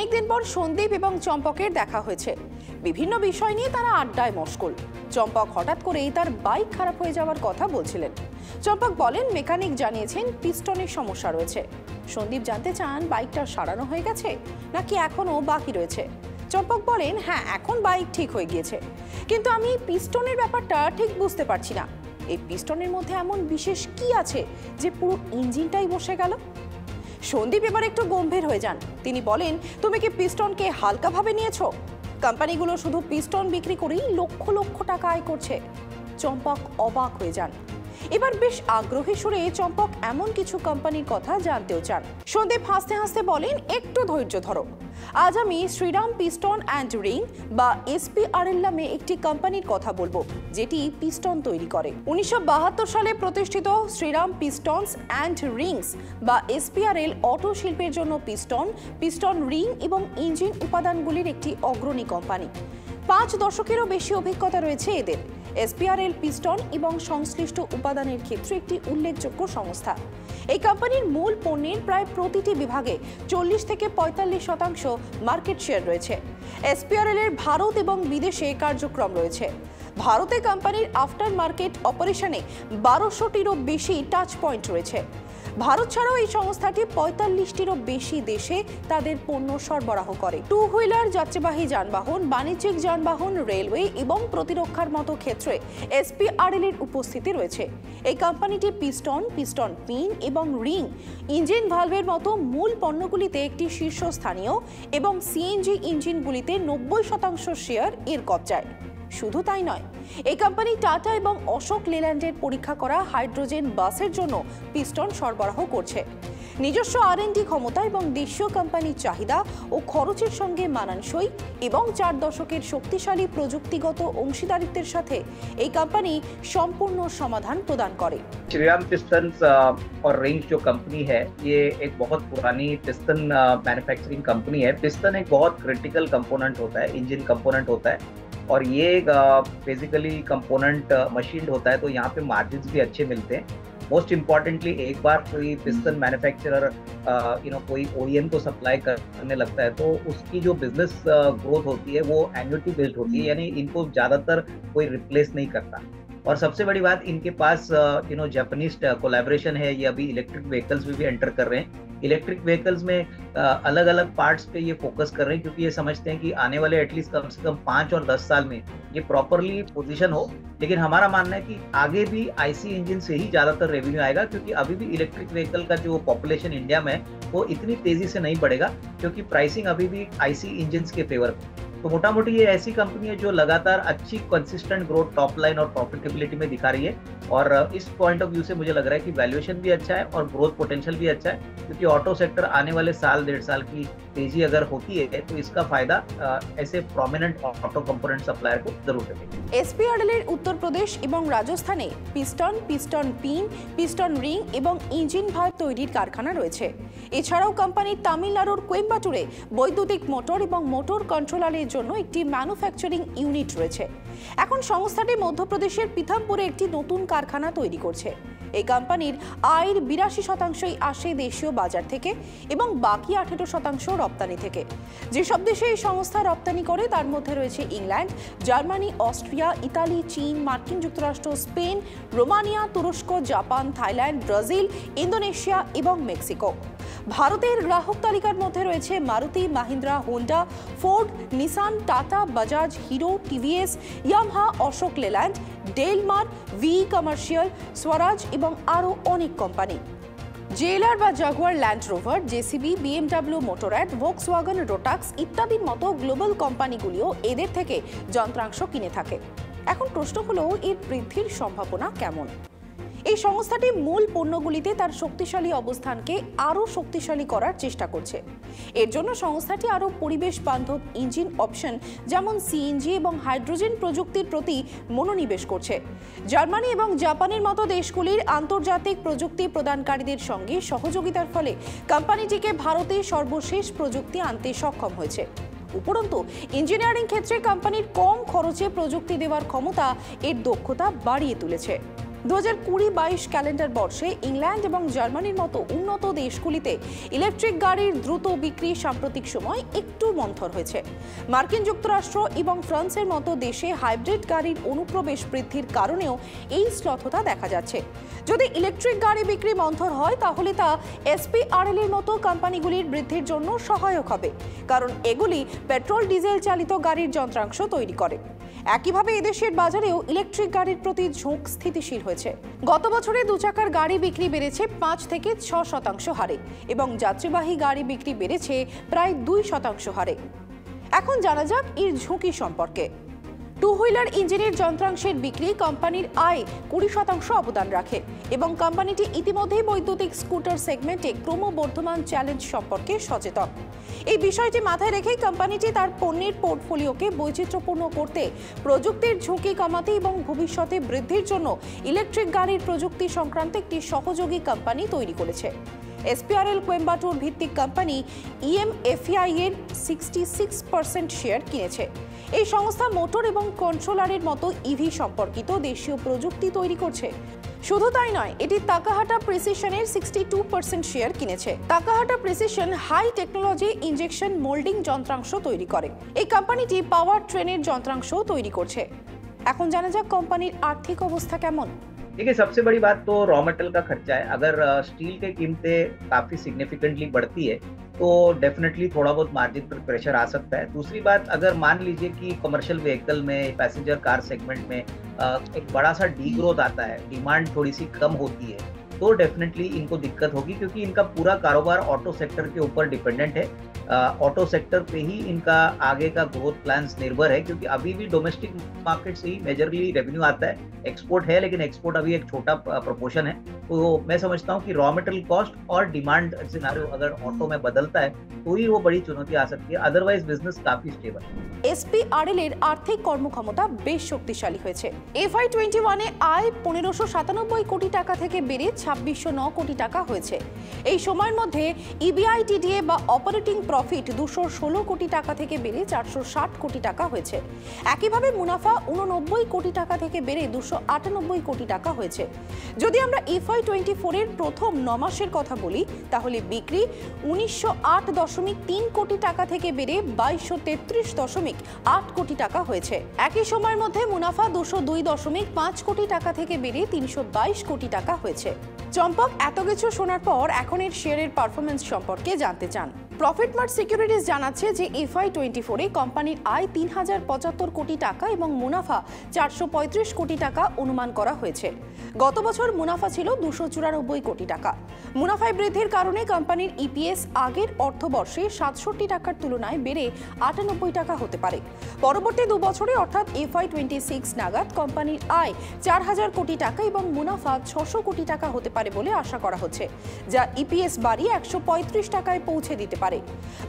অনেকদিন পর সন্দীপ এবং চম্পকের দেখা হয়েছে। বিভিন্ন বিষয় নিয়ে তারা আড্ডায় মশগুল। চম্পক হঠাৎ করেই তার বাইক খারাপ হয়ে যাওয়ার কথা বলছিলেন। চম্পক বলেন মেকানিক জানিয়েছেন পিস্টনের সমস্যা রয়েছে। সন্দীপ জানতে চান বাইকটা সারানো হয়ে গেছে নাকি এখনো বাকি রয়েছে। চম্পক বলেন হ্যাঁ, এখন বাইক ঠিক হয়ে গিয়েছে, কিন্তু আমি পিস্টনের ব্যাপারটা ঠিক বুঝতে পারছি না। এই পিস্টনের মধ্যে এমন বিশেষ কি আছে যে পুরো ইঞ্জিনটাই বসে গেল? সন্দীপ এবার একটু গম্ভীর হয়ে যান। তিনি বলেন, তুমি কি পিস্টনকে হালকাভাবে নিয়েছো? কোম্পানিগুলো শুধু পিস্টন বিক্রি করেই লক্ষ লক্ষ টাকা আয় করছে। চম্পক অবাক হয়ে যান। এবার বেশ আগ্রহী সুরে চম্পক এমন কিছু কোম্পানির কথা জানতেও চান। সন্দীপ হাসতে হাসতে বলেন, একটু ধৈর্য ধরো। আজ আমি শ্রীরাম পিস্টন অ্যান্ড রিং বা এসপিআরএল নামে একটি কোম্পানির কথা বলবো, যেটি পিস্টন তৈরি করে। 1972 সালে প্রতিষ্ঠিত শ্রীরাম পিস্টনস অ্যান্ড রিংস বা এসপিআরএল অটো শিল্পের জন্য পিস্টন রিং এবং ইঞ্জিন উপাদানগুলির একটি অগ্রণী কোম্পানি। 5 দশকেরও বেশি অভিজ্ঞতা রয়েছে এদের। এসপিআরএল পিস্টন এবং সংশ্লিষ্ট উপাদানের ক্ষেত্রে একটি উল্লেখযোগ্য সংস্থা। এই কোম্পানির মূল পণ্যের প্রায় প্রতিটি বিভাগে 40 থেকে 45% মার্কেট শেয়ার রয়েছে। এসপিআরএল এর ভারত এবং বিদেশে কার্যক্রম রয়েছে। ভারতে কোম্পানির আফটার মার্কেট অপারেশনে 1200টিরও বেশি টাচ পয়েন্ট রয়েছে। ভারত ছাড়াও এই সংস্থাটি 45টিরও বেশি দেশে তাদের পণ্য সরবরাহ করে। টু হুইলার, যাত্রীবাহী যানবাহন, বাণিজ্যিক যানবাহন, রেলওয়ে এবং প্রতিরক্ষার মতো ক্ষেত্রে এসপিআরএল এর উপস্থিতি রয়েছে। এই কোম্পানিটি পিস্টন পিন এবং রিং, ইঞ্জিন ভালভের মতো মূল পণ্যগুলিতে একটি শীর্ষস্থানীয় এবং সিএনজি ইঞ্জিনগুলিতে 90% শেয়ার এর কবজায়। শুধু তাই নয়, এই কোম্পানি টাটা এবং অশোক লেল্যান্ডের পরীক্ষা করা হাইড্রোজেন বাসের জন্য পিস্টন সরবরাহ করছে। নিজস্ব আর&ডি ক্ষমতা এবং দেশীয় কোম্পানির চাহিদা ও খরচের সঙ্গে মানানসই এবং 4 দশকের শক্তিশালী প্রযুক্তিগত অংশীদারিত্বের সাথে এই কোম্পানি সম্পূর্ণ সমাধান প্রদান করে। श्रीराम पिस्टन्स और रिंग्स जो कंपनी है, ये एक बहुत पुरानी पिस्टन मैन्युफैक्चरिंग कंपनी है। पिस्टन एक बहुत क्रिटिकल कंपोनेंट होता है, इंजन कंपोनेंट होता है और ये बेसिकली कंपोनेंट मशीन्ड होता है, तो यहाँ पे मार्जिन्स भी अच्छे मिलते हैं। मोस्ट इम्पॉर्टेंटली एक बार कोई पिस्टन मैन्युफैक्चरर कोई ओईएम को सप्लाई करने लगता है तो उसकी जो बिजनेस ग्रोथ होती है वो एन्युटी बेस्ड होती है, यानी इनको ज़्यादातर कोई रिप्लेस नहीं करता। और सबसे बड़ी बात, इनके पास जापानीज कोलैबोरेशन है। ये अभी इलेक्ट्रिक व्हीकल्स में भी एंटर कर रहे हैं। इलेक्ट्रिक व्हीकल्स में अलग अलग पार्ट्स पे ये फोकस कर रहे हैं, क्योंकि ये समझते हैं कि आने वाले एटलीस्ट कम से कम 5 और 10 साल में ये प्रॉपरली पोजीशन हो। लेकिन हमारा मानना है कि आगे भी आईसी इंजन से ही ज़्यादातर रेवेन्यू आएगा, क्योंकि अभी भी इलेक्ट्रिक व्हीकल का जो पॉपुलेशन इंडिया में है वो इतनी तेज़ी से नहीं बढ़ेगा, क्योंकि प्राइसिंग अभी भी आईसी इंजन्स के फेवर में। तो मोटा मोटी ये ऐसी कंपनी है जो लगातार अच्छी कंसिस्टेंट ग्रोथ टॉप लाइन और प्रॉफिटेबिलिटी में दिखा रही है। और इस पॉइंट ऑफ व्यू से मुझे लग रहा है कि वैल्यूएशन भी अच्छा है और ग्रोथ पोटेंशियल भी अच्छा है, क्योंकि ऑटो सेक्टर आने वाले साल 1.5 साल की तेजी अगर होती है तो इसका फायदा ऐसे प्रोमिनेंट ऑटो कंपोनेंट सप्लायर को जरूर देगा। এসপিআরএল এর উত্তরপ্রদেশ এবং রাজস্থানে পিস্টন পিন, পিস্টন রিং এবং ইঞ্জিন ভালভ তৈরির কারখানা রয়েছে। এছাড়াও কোম্পানির তামিলনাড়ুর কোয়েম্বাটুরে বৈদ্যুতিক মোটর এবং মোটর কন্ট্রোলারের জন্য একটি ম্যানুফ্যাকচারিং ইউনিট রয়েছে। এখন সংস্থাটি মধ্যপ্রদেশের পিথামপুরে একটি নতুন কারখানা তৈরি করছে। এই কোম্পানির আয়ের 82%ই আসে দেশীয় বাজার থেকে এবং বাকি 18% রপ্তানি থেকে। যেসব দেশে এই সংস্থা রপ্তানি করে তার মধ্যে রয়েছে ইংল্যান্ড, জার্মানি, অস্ট্রিয়া, ইতালি, চীন, মার্কিন যুক্তরাষ্ট্র, স্পেন, রোমানিয়া, তুরস্ক, জাপান, থাইল্যান্ড, ব্রাজিল, ইন্দোনেশিয়া এবং মেক্সিকো। ভারতের গ্রাহক তালিকার মধ্যে রয়েছে Maruti, Mahindra, Honda, Ford, Nissan, Tata, Bajaj, Hero, TVS, Yamaha, Ashok Leyland, ডেলমার, ভি কমার্শিয়াল, স্বরাজ এবং আরও অনেক কোম্পানি। জেএলআর বা Jaguar Land Rover, JCB, BMW Motorrad, Volkswagen, Rotax ইত্যাদির মতো গ্লোবাল কোম্পানিগুলিও এদের থেকে যন্ত্রাংশ কিনে থাকে। এখন প্রশ্ন হলো, এর বৃদ্ধির সম্ভাবনা কেমন? এই সংস্থাটি মূল পণ্যগুলিতে তার শক্তিশালী অবস্থানকে আরও শক্তিশালী করার চেষ্টা করছে। এর জন্য সংস্থাটি আরও পরিবেশ বান্ধব ইঞ্জিন অপশন যেমন সিএনজি এবং হাইড্রোজেন প্রযুক্তির প্রতি মনোনিবেশ করছে। জার্মানি এবং জাপানের মতো দেশগুলির আন্তর্জাতিক প্রযুক্তি প্রদানকারীদের সঙ্গে সহযোগিতার ফলে কোম্পানিটিকে ভারতে সর্বশেষ প্রযুক্তি আনতে সক্ষম হয়েছে। উপরন্তু ইঞ্জিনিয়ারিং ক্ষেত্রে কোম্পানির কম খরচে প্রযুক্তি দেওয়ার ক্ষমতা এর দক্ষতা বাড়িয়ে তুলেছে। 2020-22 ক্যালেন্ডার বর্ষে ইংল্যান্ড এবং জার্মানির মতো উন্নত দেশগুলিতে ইলেকট্রিক গাড়ির দ্রুত বিক্রি সাম্প্রতিক সময় একটু মন্থর হয়েছে। মার্কিন যুক্তরাষ্ট্র এবং ফ্রান্সের মতো দেশে হাইব্রিড গাড়ির অনুপ্রবেশ বৃদ্ধির কারণেও এই শ্লথতা দেখা যাচ্ছে। যদি ইলেকট্রিক গাড়ি বিক্রি মন্থর হয় তাহলে তা এসপিআরএল এর মতো কোম্পানিগুলির বৃদ্ধির জন্য সহায়ক হবে, কারণ এগুলি পেট্রোল ডিজেল চালিত গাড়ির যন্ত্রাংশ তৈরি করে। একইভাবে এদেশের বাজারেও ইলেকট্রিক গাড়ির প্রতি ঝোঁক স্থিতিশীল হয়েছে। গত বছরে দুচাকার গাড়ি বিক্রি বেড়েছে 5 থেকে 6% হারে এবং যাত্রীবাহী গাড়ি বিক্রি বেড়েছে প্রায় 2% হারে। এখন জানা যাক এর ঝুঁকি সম্পর্কে। টু হুইলার ইঞ্জিনের যন্ত্রাংশের বিক্রি কোম্পানির আয় 20% অবদান রাখে এবং কোম্পানিটি ইতিমধ্যেই বৈদ্যুতিক স্কুটার সেগমেন্টে ক্রমবর্ধমান চ্যালেঞ্জ সম্পর্কে সচেতন। এই বিষয়টি মাথায় রেখেই কোম্পানিটি তার পণ্যের পোর্টফোলিওকে বৈচিত্র্যপূর্ণ করতে, প্রযুক্তির ঝুঁকি কমাতে এবং ভবিষ্যতে বৃদ্ধির জন্য ইলেকট্রিক গাড়ির প্রযুক্তি সংক্রান্ত একটি সহযোগী কোম্পানি তৈরি করেছে। এসপিআরএল কোয়েম্বাটুর ভিত্তিক কোম্পানি ইএমএফআই এর 66% শেয়ার কিনেছে। এই সংস্থা মোটর এবং কন্ট্রোলারের মতো ইভি সম্পর্কিত দেশীয় প্রযুক্তি তৈরি করছে। শুধু তাই নয়, এটি তাকাহাটা প্রিসিশনের 62% শেয়ার কিনেছে। Takahata precision high technology injection moulding যন্ত্রাংশ তৈরি করে। এই কোম্পানিটি পাওয়ার ট্রেনের যন্ত্রাংশ তৈরি করছে। এখন জানা যাক কোম্পানির আর্থিক অবস্থা কেমন। देखिए, सबसे बड़ी बात तो रॉ मटेरियल का खर्चा है। अगर स्टील की कीमतें काफी सिग्निफिकेंटली बढ़ती है तो डेफिनेटली थोड़ा बहुत मार्जिन पर प्रेशर आ सकता है। दूसरी बात, अगर मान लीजिए कि कमर्शियल व्हीकल में, पैसेंजर कार सेगमेंट में एक बड़ा सा डी ग्रोथ आता है, डिमांड थोड़ी सी कम होती है, तो डेफिनेटली इनको दिक्कत होगी, क्योंकि इनका पूरा कारोबार ऑटो सेक्टर के ऊपर डिपेंडेंट है। ऑटो सेक्टर पे ही इनका आगे का ग्रोथ प्लान्स निर्भर है, क्योंकि अभी भी डोमेस्टिक मार्केट से ही मेजरली रेवेन्यू आता है। एक्सपोर्ट है, लेकिन एक्सपोर्ट अभी एक छोटा प्रोपोर्शन है। तो मैं समझता हूँ कि रॉ मटेरियल कॉस्ट और डिमांड सिनेरियो अगर ऑटो में बदलता है तो ही वो बड़ी चुनौती आ सकती है। अदरवाइज बिजनेस काफी स्टेबल है। এসপিআরএল এর আর্থিক কর্মক্ষমতা বেশ শক্তিশালী হয়েছে। FY21 এ আয় 1597 কোটি টাকা থেকে বেড়ে 2609 কোটি টাকা হয়েছে। এই সময়ের মধ্যে ইবিআইটিডিএ বা অপারেটিং প্রফিট 216 কোটি টাকা থেকে বেড়ে 460 কোটি টাকা হয়েছে। একইভাবে মুনাফা 89 কোটি টাকা থেকে বেড়ে 298 কোটি টাকা হয়েছে। যদি আমরা FY24 এর প্রথম 9 মাসের কথা বলি তাহলে বিক্রি 1908.3 কোটি টাকা থেকে বেড়ে 2233.8 কোটি টাকা হয়েছে। একই সময়ের মধ্যে মুনাফা 202.5 কোটি টাকা থেকে বেড়ে 322 কোটি টাকা হয়েছে। চম্পক এত কিছু শোনার পর এখন এর শেয়ারের পারফরম্যান্স সম্পর্কে জানতে চান। প্রফিটমার্ট সিকিউরিটিজ জানাচ্ছে যে FY24 এ কোম্পানির আয় 3075 কোটি টাকা এবং মুনাফা 435 কোটি টাকা অনুমান করা হয়েছে। গত বছর মুনাফা ছিল 294 কোটি টাকা। মুনাফায় বৃদ্ধির কারণে কোম্পানির ইপিএস আগের অর্থবর্ষে 67 টাকার তুলনায় বেড়ে 98 টাকা হতে পারে। পরবর্তী 2 বছরে অর্থাৎ FY26 নাগাদ কোম্পানির আয় 4000 কোটি টাকা এবং মুনাফা 600 কোটি টাকা হতে পারে বলে আশা করা হচ্ছে, যা ইপিএস বাড়িয়ে 135 টাকায় পৌঁছে দিতে পারে।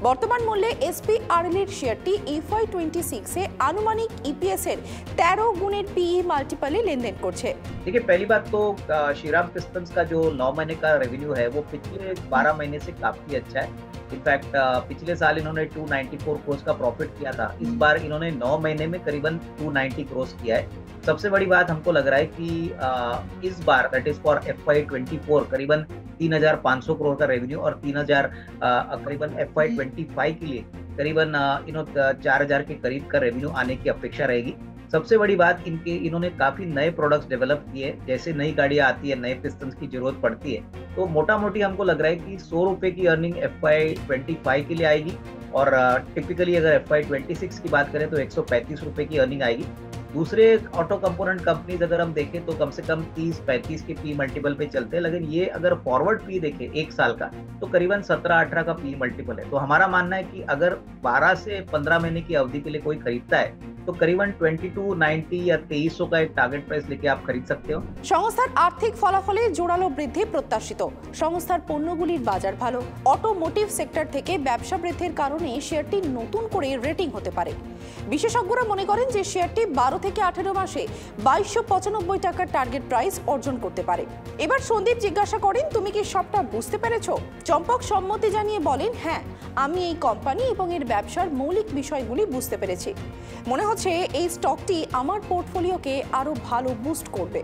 বর্তমান মূল্যে এসপিআরএল এর শেয়ারটি FY26 এ আনুমানিক ইপিএস এর 13 গুণের পিই মাল্টিপলে লেনদেন করছে। देखिए, पहली बात तो श्रीराम पिस्टन्स का जो 9 महीने का रेवेन्यू है वो पिछले 12 महीने से काफी अच्छा है। इनफैक्ट पिछले साल इन्होंने 294 करोड़ का प्रॉफिट किया था। इस बार इन्होंने 9 महीने में करीबन 290 करोड़ किया है। सबसे बड़ी बात हमको लग रहा है कि इस बार दैट इज फॉर FY24 करीबन 3500 करोड़ का रेवेन्यू और 3000 करीबन FY25 के लिए करीबन 4000 के करीब का रेवेन्यू आने की अपेक्षा रहेगी। सबसे बड़ी बात, इन्होंने काफी नए प्रोडक्ट्स डेवलप किए। जैसे नई गाड़ियां आती है, नए पिस्टन्स की जरूरत पड़ती है, तो मोटा मोटी हमको लग रहा है कि 100 रुपए की अर्निंग FY25 के लिए आएगी और टिपिकली अगर FY26 की बात करें तो 135 रुपए की अर्निंग आएगी। दूसरे ऑटो कंपोनेंट कंपनीज अगर हम देखें तो कम से कम 30-35 के पी मल्टीपल पे चलते हैं, लेकिन ये अगर फॉरवर्ड पी देखें 1 साल का तो करीबन 17-18 का पी मल्टीपल है। तो हमारा मानना है कि अगर 12 से 15 महीने की अवधि के लिए कोई खरीदता है तो करीबन 2290 या 2300 का एक टारगेट प्राइस लेके आप खरीद सकते हो। সংস্থার আর্থিক ফলাফলে জোরালো বৃদ্ধি প্রত্যাশিত। সংস্থার পণ্যগুলির বাজার ভালো। অটোমোটিভ সেক্টর থেকে ব্যবসা বৃদ্ধির কারণে শেয়ারটি নতুন করে রেটিং হতে পারে। বিশেষজ্ঞরা মনে করেন যে শেয়ারটি 12 থেকে 18 মাসে 2295 টাকার টার্গেট প্রাইস অর্জন করতে পারে। এবার সন্দীপ জিজ্ঞাসা করেন, তুমি কি সবটা বুঝতে পেরেছো? চম্পক সম্মতি জানিয়ে বলেন, হ্যাঁ, আমি এই কোম্পানি এবং এর ব্যবসার মৌলিক বিষয়গুলি বুঝতে পেরেছি। মনে হচ্ছে এই স্টকটি আমার পোর্টফোলিওকে আরো ভালো বুস্ট করবে।